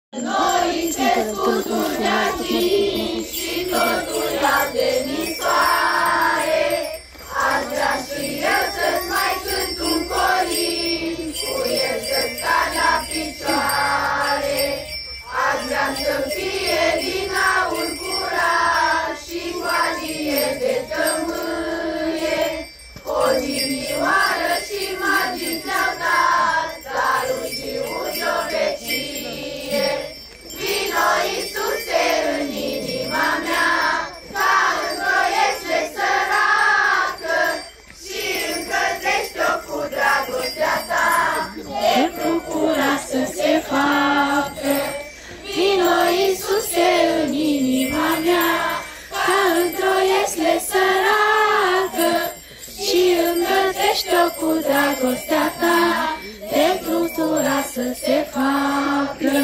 Noi ce scuturi ne-a scris și totul ia demnisoare. Aș vrea și eu să-ți mai cânt un corin, cu el să-ți cad la picioare. Aș vrea să-mi fie din aur curat și valie de tămâie. O dinioară și magii ți-au dat, dar nu știu de-o vecie. Vino, Iisuse, în inima mea, ca într-o iesle săracă, și încălzește-o cu dragostea ta, pentru cura să se facă. Vino, Iisuse, în inima mea, ca într-o iesle săracă, și încălzește-o cu dragostea ta, pentru cura să se facă.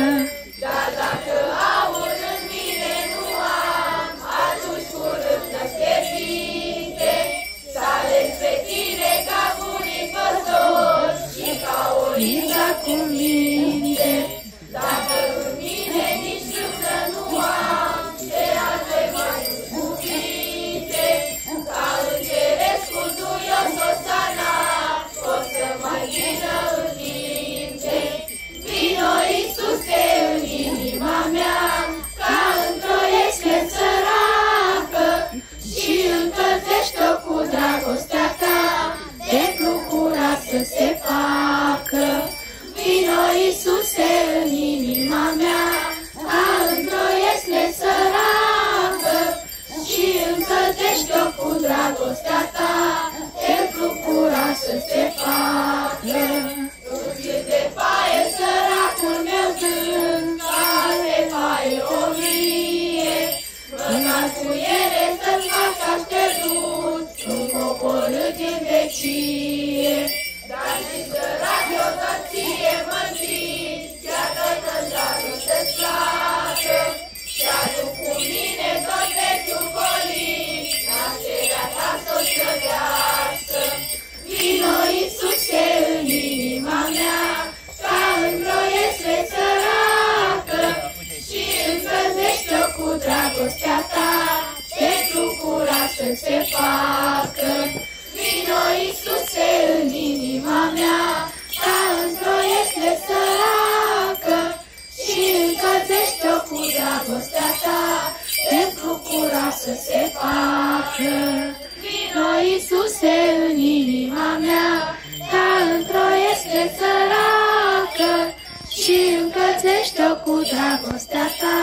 Dar dacă aur în mine nu am, atunci curând să-ți fierbinte, să aleg pe tine ca bunii păstori și ca orința cu minte. Dacă în mine nici frunză nu am, ce alte mai cuvinte, ca îngerescul duios Osana, o să mai vină în minte. Vino, Iisuse, în inima mea, ca într-o iesle săracă, și încălzește-o cu dragostea ta, pentru cura să se facă. Vino, Iisuse, în inima mea, ca într-o iesle săracă, și încălzește-o cu dragostea ta, pentru cura să se facă. De paie săracul meu sunt, care paie o mie, mâna cu ele să-mi fac așternut, nu coborât în vecie. Dar și sărac eu tot ție mă-nțin, iată că-n dragoste-ți placă, și aduc cu mine tot vechiul colin, nașterea ta să-o slăvească. Vino, Iisuse, în inima mea, ca într-o iesle săracă, și încălzește-o cu dragostea ta, pentru cura să se facă. Vino, Iisuse, în inima mea, ca într-o iesle săracă, și încălzește-o cu dragostea ta, pentru cura să se facă. Vino, Iisuse, în inima mea, ca într-o iesle săracă, și încălzește-o cu dragostea ta,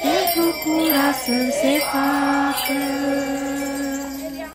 pentru cura să se facă.